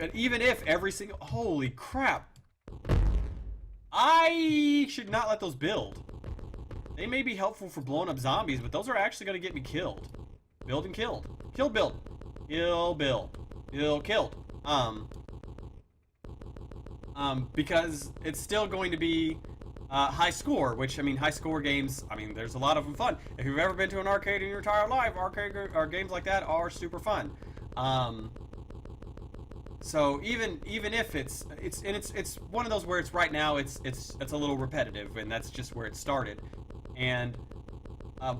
and even if every single... Holy crap. I should not let those build. They may be helpful for blowing up zombies, but those are actually going to get me killed. Build and killed. Kill, build. Kill, build. Kill, killed. Because it's still going to be high score, which, I mean, high score games, I mean, there's a lot of them fun. If you've ever been to an arcade in your entire life, arcade or games like that are super fun. So even if it's one of those where it's right now it's a little repetitive, and that's just where it started. And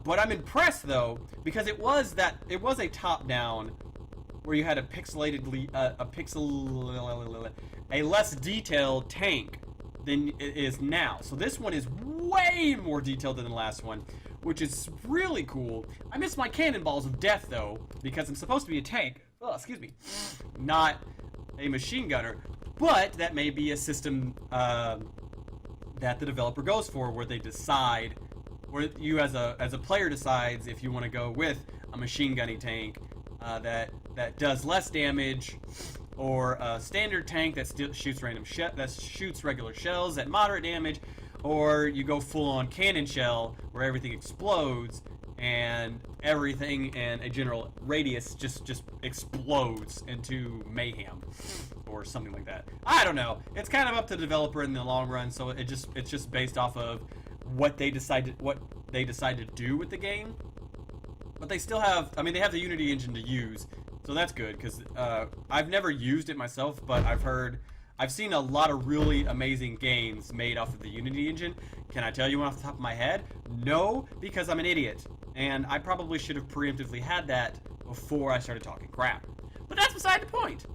but I'm impressed though, because it was a top down where you had a a less detailed tank than it is now. So this one is way more detailed than the last one, which is really cool. I miss my cannonballs of death though, because I'm supposed to be a tank. Oh, excuse me, not a machine gunner. But that may be a system that the developer goes for, where they decide, where you as a player decides if you want to go with a machine gunning tank that does less damage, or a standard tank that still shoots shoots regular shells at moderate damage, or you go full on cannon shell where everything explodes and everything in a general radius just explodes into mayhem or something like that. I don't know. It's kind of up to the developer in the long run, so it's just based off of what they decide to do with the game. But they still have, I mean, they have the Unity engine to use, so that's good, because I've never used it myself, but I've seen a lot of really amazing games made off of the Unity engine. Can I tell you one off the top of my head? No, because I'm an idiot, and I probably should have preemptively had that before I started talking crap. But that's beside the point.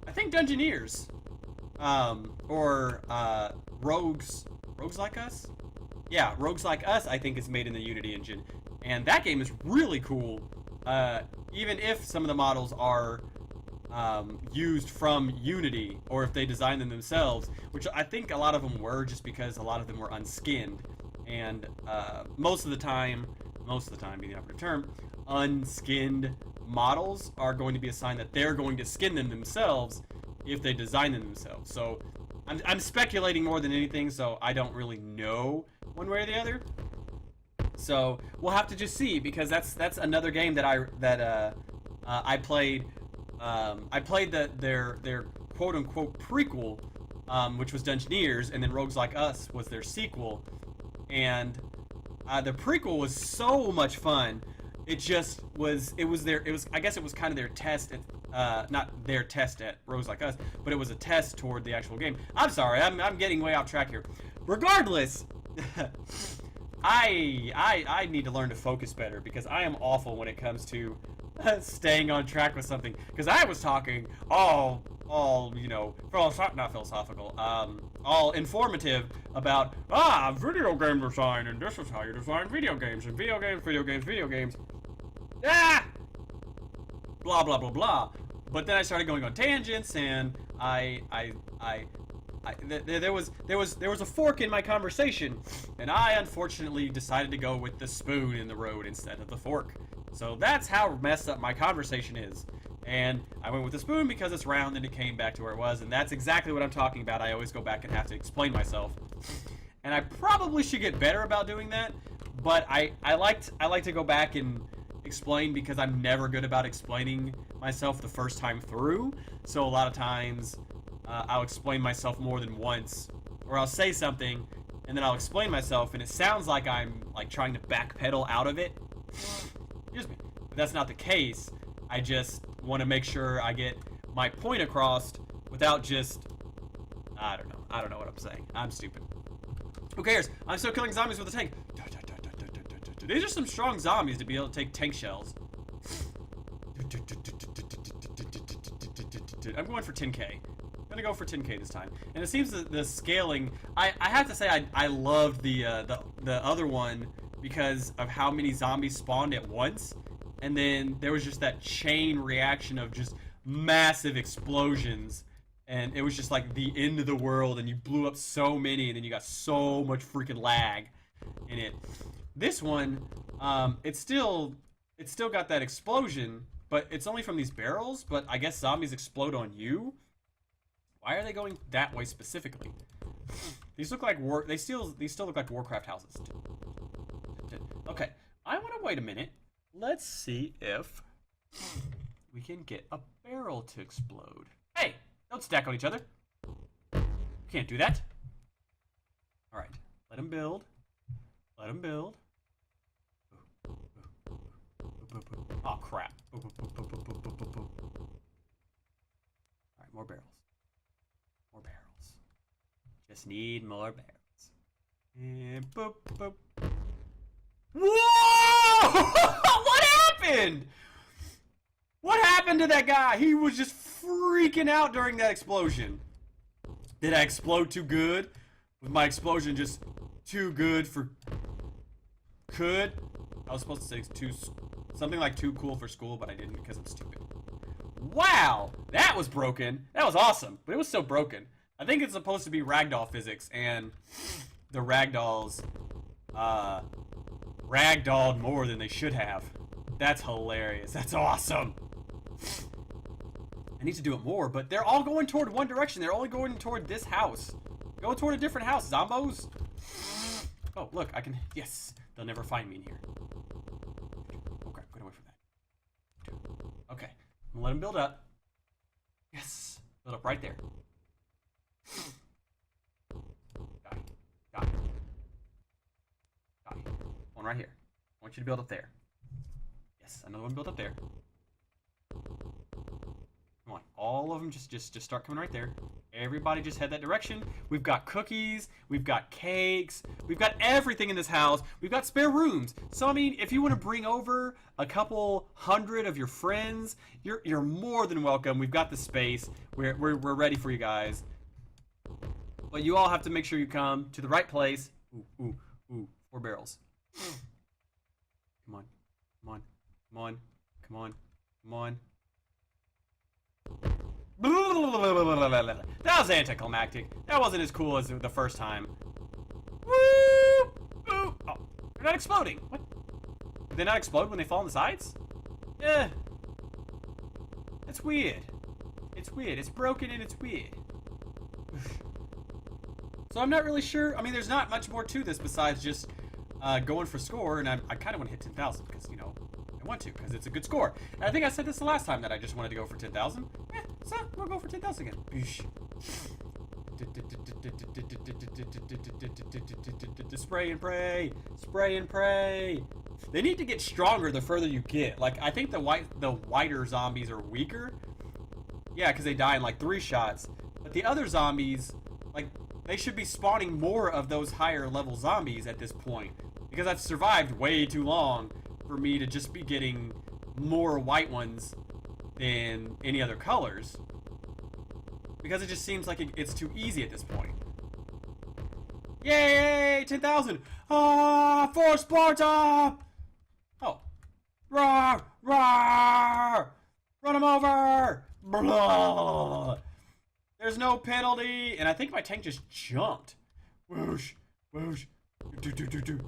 I think Dungeoneers, or Rogues Like Us? Yeah, Rogues Like Us, I think, is made in the Unity engine. And that game is really cool, even if some of the models are used from Unity, or if they design them themselves, which I think a lot of them were, just because a lot of them were unskinned. And most of the time being the operative term, unskinned models are going to be a sign that they're going to skin them themselves if they design them themselves. So I'm speculating more than anything, so I don't really know one way or the other. So we'll have to just see, because that's another game that I played. I played their quote unquote prequel, which was Dungeoneers, and then Rogues Like Us was their sequel. And the prequel was so much fun. I guess it was kind of their test at, not their test at Rogues Like Us, but it was a test toward the actual game. I'm sorry, I'm getting way off track here. Regardless, I need to learn to focus better, because I am awful when it comes to staying on track with something. Because I was talking all you know, not philosophical, all informative about video game design, and this is how you design video games, and video games. Blah blah blah blah. But then I started going on tangents, and there was a fork in my conversation, and I unfortunately decided to go with the spoon in the road instead of the fork. So that's how messed up my conversation is. And I went with the spoon because it's round, and it came back to where it was, and that's exactly what I'm talking about. I always go back and have to explain myself. And I probably should get better about doing that, but I like to go back and explain, because I'm never good about explaining myself the first time through. So a lot of times I'll explain myself more than once, or I'll say something and then I'll explain myself, and it sounds like I'm like trying to backpedal out of it. Excuse me. But that's not the case. I just want to make sure I get my point across without just, I don't know what I'm saying. I'm stupid. Who cares? I'm still killing zombies with a tank. These are some strong zombies to be able to take tank shells. I'm going for 10k. I'm gonna go for 10k this time. And it seems that the scaling, I have to say I loved the other one because of how many zombies spawned at once. And then there was just that chain reaction of just massive explosions. And it was just like the end of the world, and you blew up so many, and then you got so much freaking lag in it. This one, it's still got that explosion, but it's only from these barrels, but I guess zombies explode on you. Why are they going that way specifically? These look like these still look like Warcraft houses. Okay, I want to wait a minute. Let's see if we can get a barrel to explode. Hey, don't stack on each other. Can't do that. All right, let him build. Let him build. Oh crap. All right, more barrels. More barrels. Just need more barrels. And boop, boop. Whoa! What happened? What happened to that guy? He was just freaking out during that explosion. Did I explode too good? Was my explosion just too good for... Could? I was supposed to say something like too cool for school, but I didn't because I'm stupid. Wow! That was broken. That was awesome, but it was so broken. I think it's supposed to be ragdoll physics, and the ragdolls, ragdolled more than they should have. That's hilarious. That's awesome. I need to do it more, but they're all going toward one direction. They're only going toward this house. Go toward a different house, zombos. Oh, look, I can... Yes. They'll never find me in here. Oh, crap. Get away from that. Okay. I'm gonna let them build up. Yes. Build up right there. Die. Die. Die. One right here. I want you to build up there. Yes. Another one built up there. Come on, all of them just start coming right there. Everybody just head that direction. We've got cookies, we've got cakes, we've got everything in this house. We've got spare rooms. So I mean, if you want to bring over a couple hundred of your friends, you're more than welcome. We've got the space. We're ready for you guys. But you all have to make sure you come to the right place. Ooh, 4 barrels. Come on, come on, come on, come on, come on. That was anticlimactic. That wasn't as cool as the first time. Woo! Ooh. Oh, they're not exploding. What? Do they not explode when they fall on the sides? Yeah. That's weird. It's weird. It's broken and it's weird. So I'm not really sure. I mean, there's not much more to this besides just going for score, and I kind of want to hit 10,000 because, you know, I want to because it's a good score. And I think I said this the last time that I just wanted to go for 10,000. So we'll go for 10,000 again. Spray and pray. Spray and pray. They need to get stronger the further you get. Like, I think the whiter zombies are weaker. Yeah, because they die in like 3 shots. But the other zombies, like, they should be spawning more of those higher level zombies at this point. Because I've survived way too long for me to just be getting more white ones than any other colors, because it just seems like it's too easy at this point. Yay! 10,000! Ah, for Sparta! Oh. Roar! Roar! Run him over! Blah. There's no penalty, and I think my tank just jumped. Whoosh! Whoosh! Do, do, do, do.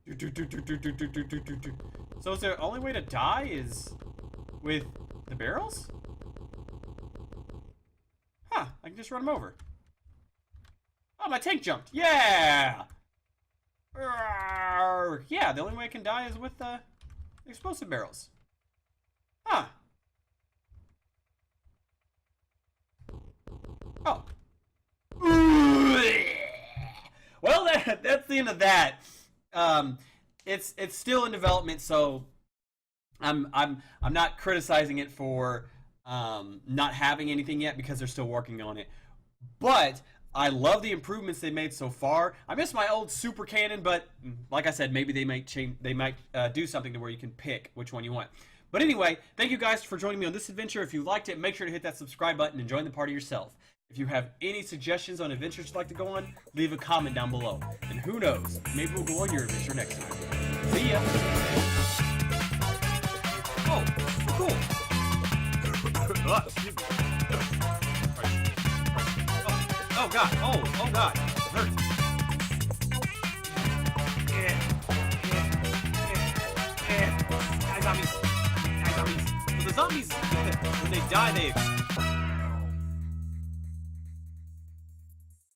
Do, do, do, do, do, do, do, do, do, do. So is the only way to die is with the barrels? Huh, I can just run them over. Oh, my tank jumped. Yeah! Yeah, the only way I can die is with explosive barrels. Huh. Oh. Well, that's the end of that. It's still in development, so I'm not criticizing it for not having anything yet because they're still working on it. But I love the improvements they made so far. I miss my old super cannon, but like I said, maybe they might change. They might do something to where you can pick which one you want. But anyway, thank you guys for joining me on this adventure. If you liked it, make sure to hit that subscribe button and join the party yourself. If you have any suggestions on adventures you'd like to go on, leave a comment down below. And who knows, maybe we'll go on your adventure next time. See ya! Oh, cool! Oh god! Oh god! It hurts! Die zombies! Die zombies! So the zombies, when they die, they